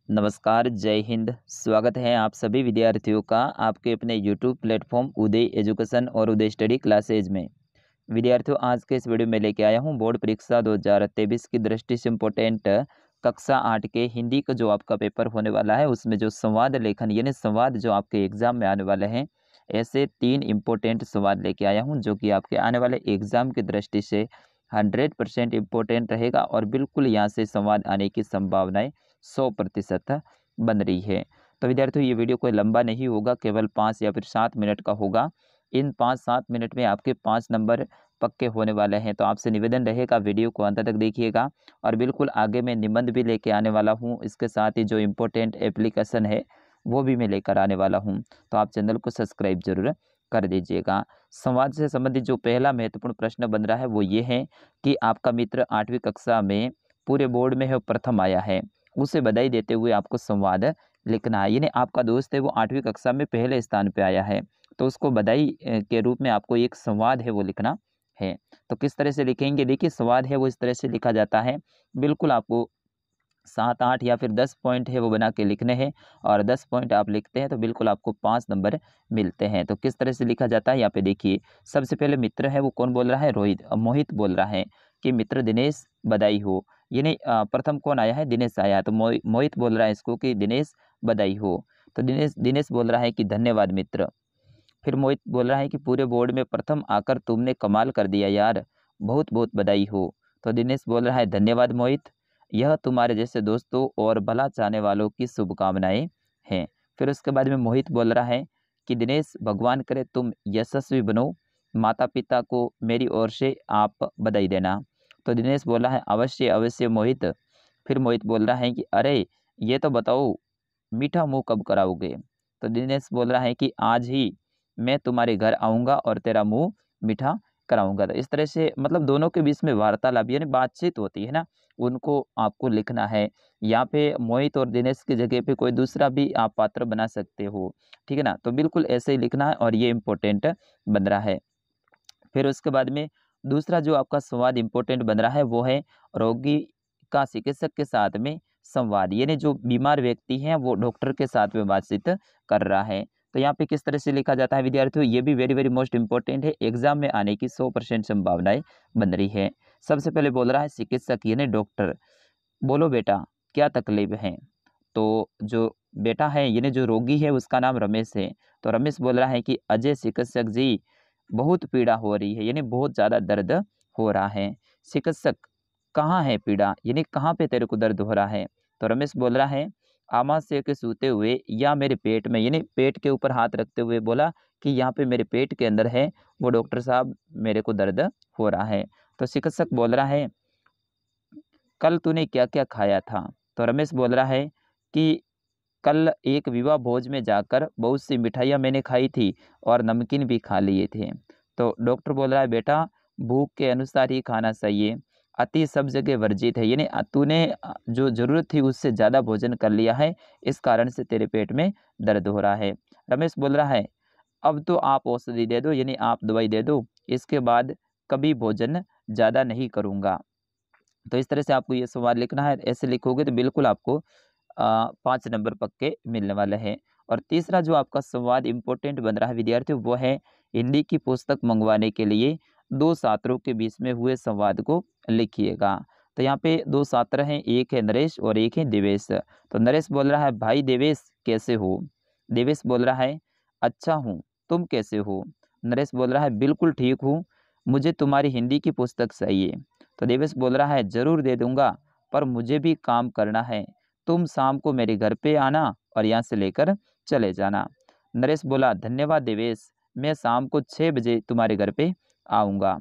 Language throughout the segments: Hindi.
नमस्कार, जय हिंद। स्वागत है आप सभी विद्यार्थियों का आपके अपने यूट्यूब प्लेटफॉर्म उदय एजुकेशन और उदय स्टडी क्लासेज में। विद्यार्थियों, आज के इस वीडियो में लेके आया हूँ बोर्ड परीक्षा 2023 की दृष्टि से इम्पोर्टेंट कक्षा 8 के हिंदी का जो आपका पेपर होने वाला है, उसमें जो संवाद लेखन यानी संवाद जो आपके एग्जाम में आने वाले हैं, ऐसे 3 इम्पोर्टेंट संवाद लेके आया हूँ जो कि आपके आने वाले एग्जाम की दृष्टि से 100% इम्पोर्टेंट रहेगा और बिल्कुल यहाँ से संवाद आने की संभावनाएं 100% बन रही है। तो विद्यार्थियों, ये वीडियो कोई लंबा नहीं होगा, केवल 5 या फिर 7 मिनट का होगा। इन 5-7 मिनट में आपके 5 नंबर पक्के होने वाले हैं। तो आपसे निवेदन रहेगा, वीडियो को अंत तक देखिएगा। और बिल्कुल आगे मैं निबंध भी लेके आने वाला हूँ, इसके साथ ही जो इम्पोर्टेंट एप्लीकेशन है वो भी मैं लेकर आने वाला हूँ। तो आप चैनल को सब्सक्राइब जरूर कर दीजिएगा। संवाद से संबंधित जो पहला महत्वपूर्ण प्रश्न बन रहा है वो ये है कि आपका मित्र 8वीं कक्षा में पूरे बोर्ड में है प्रथम आया है, उसे बधाई देते हुए आपको संवाद लिखना है। यानी आपका दोस्त है वो 8वीं कक्षा में पहले स्थान पे आया है, तो उसको बधाई के रूप में आपको एक संवाद है वो लिखना है। तो किस तरह से लिखेंगे? देखिए, संवाद है वो इस तरह से लिखा जाता है। बिल्कुल आपको 7-8 या फिर 10 पॉइंट है वो बना के लिखने हैं, और 10 पॉइंट आप लिखते हैं तो बिल्कुल आपको 5 नंबर मिलते हैं। तो किस तरह से लिखा जाता है यहाँ पे देखिए। सबसे पहले मित्र है वो कौन बोल रहा है? रोहित। मोहित बोल रहा है कि मित्र दिनेश बधाई हो। यानी प्रथम कौन आया है? दिनेश आया है। तो मोहित बोल रहा है इसको कि दिनेश बधाई हो। तो दिनेश दिनेश बोल रहा है कि धन्यवाद मित्र। फिर मोहित बोल रहा है कि पूरे बोर्ड में प्रथम आकर तुमने कमाल कर दिया यार, बहुत बहुत बधाई हो। तो दिनेश बोल रहा है धन्यवाद मोहित, यह तुम्हारे जैसे दोस्तों और भला चाहने वालों की शुभकामनाएं हैं। फिर उसके बाद में मोहित बोल रहा है कि दिनेश भगवान करे तुम यशस्वी बनो, माता पिता को मेरी ओर से आप बधाई देना। तो दिनेश बोला है अवश्य अवश्य मोहित। फिर मोहित बोल रहा है कि अरे ये तो बताओ मीठा मुंह कब कराओगे? तो दिनेश बोल रहा है कि आज ही मैं तुम्हारे घर आऊँगा और तेरा मुँह मीठा कराऊँगा। तो इस तरह से मतलब दोनों के बीच में वार्तालाप यानी बातचीत होती है ना, उनको आपको लिखना है। यहाँ पे मोहित और दिनेश की जगह पे कोई दूसरा भी आप पात्र बना सकते हो, ठीक है ना? तो बिल्कुल ऐसे ही लिखना है और ये इम्पोर्टेंट बन रहा है। फिर उसके बाद में दूसरा जो आपका संवाद इम्पोर्टेंट बन रहा है वो है रोगी का चिकित्सक के साथ में संवाद। यानी जो बीमार व्यक्ति है वो डॉक्टर के साथ में बातचीत कर रहा है। तो यहाँ पे किस तरह से लिखा जाता है विद्यार्थियों? ये भी वेरी वेरी मोस्ट इंपॉर्टेंट है, एग्जाम में आने की 100% संभावनाएं बन रही है। सबसे पहले बोल रहा है चिकित्सक यानी डॉक्टर, बोलो बेटा क्या तकलीफ है? तो जो बेटा है यानी जो रोगी है उसका नाम रमेश है। तो रमेश बोल रहा है कि अजय चिकित्सक जी, बहुत पीड़ा हो रही है, यानी बहुत ज़्यादा दर्द हो रहा है। चिकित्सक, कहाँ है पीड़ा? यानी कहाँ पे तेरे को दर्द हो रहा है? तो रमेश बोल रहा है आमाशय के सूते हुए या मेरे पेट में, यानी पेट के ऊपर हाथ रखते हुए बोला कि यहाँ पे मेरे पेट के अंदर है वो डॉक्टर साहब, मेरे को दर्द हो रहा है। तो चिकित्सक बोल रहा है कल तूने क्या क्या खाया था? तो रमेश बोल रहा है कि कल एक विवाह भोज में जाकर बहुत सी मिठाइयाँ मैंने खाई थी और नमकीन भी खा लिए थे। तो डॉक्टर बोल रहा है बेटा भूख के अनुसार ही खाना चाहिए, अति सब जगह वर्जित है। यानी तूने जो ज़रूरत थी उससे ज़्यादा भोजन कर लिया है, इस कारण से तेरे पेट में दर्द हो रहा है। रमेश बोल रहा है अब तो आप औषधि दे दो, यानी आप दवाई दे दो, इसके बाद कभी भोजन ज़्यादा नहीं करूँगा। तो इस तरह से आपको ये सवाल लिखना है। ऐसे लिखोगे तो बिल्कुल आपको 5 नंबर पक्के मिलने वाले हैं। और तीसरा जो आपका संवाद इम्पोर्टेंट बन रहा है विद्यार्थियों वो है हिंदी की पुस्तक मंगवाने के लिए 2 छात्रों के बीच में हुए संवाद को लिखिएगा। तो यहाँ पे 2 छात्र हैं, एक है नरेश और एक है देवेश। तो नरेश बोल रहा है भाई देवेश कैसे हो? देवेश बोल रहा है अच्छा हूँ, तुम कैसे हो? नरेश बोल रहा है बिल्कुल ठीक हूँ, मुझे तुम्हारी हिंदी की पुस्तक चाहिए। तो देवेश बोल रहा है जरूर दे दूंगा, पर मुझे भी काम करना है, तुम शाम को मेरे घर पे आना और यहाँ से लेकर चले जाना। नरेश बोला धन्यवाद देवेश, मैं शाम को 6 बजे तुम्हारे घर पे आऊँगा।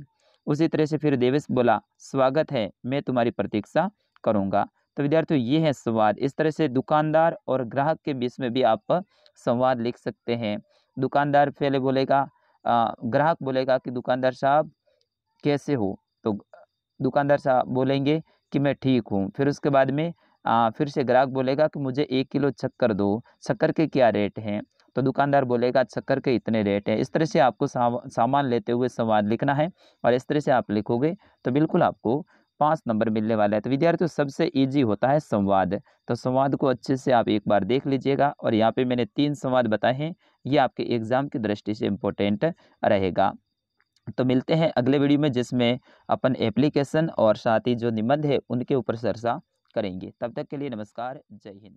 उसी तरह से फिर देवेश बोला स्वागत है, मैं तुम्हारी प्रतीक्षा करूँगा। तो विद्यार्थियों, ये है संवाद। इस तरह से दुकानदार और ग्राहक के बीच में भी आप संवाद लिख सकते हैं। दुकानदार पहले बोलेगा ग्राहक बोलेगा कि दुकानदार साहब कैसे हो? तो दुकानदार साहब बोलेंगे कि मैं ठीक हूँ। फिर उसके बाद में फिर से ग्राहक बोलेगा कि मुझे 1 किलो शक्कर दो, शक्कर के क्या रेट हैं? तो दुकानदार बोलेगा शक्कर के इतने रेट हैं। इस तरह से आपको सामान लेते हुए संवाद लिखना है, और इस तरह से आप लिखोगे तो बिल्कुल आपको 5 नंबर मिलने वाला है। तो विद्यार्थियों सबसे ईजी होता है संवाद, तो संवाद को अच्छे से आप एक बार देख लीजिएगा। और यहाँ पे मैंने 3 संवाद बताए हैं, ये आपके एग्जाम की दृष्टि से इम्पोर्टेंट रहेगा। तो मिलते हैं अगले वीडियो में, जिसमें अपन एप्लीकेशन और साथ ही जो निबंध है उनके ऊपर चर्चा करेंगे। तब तक के लिए नमस्कार, जय हिंद।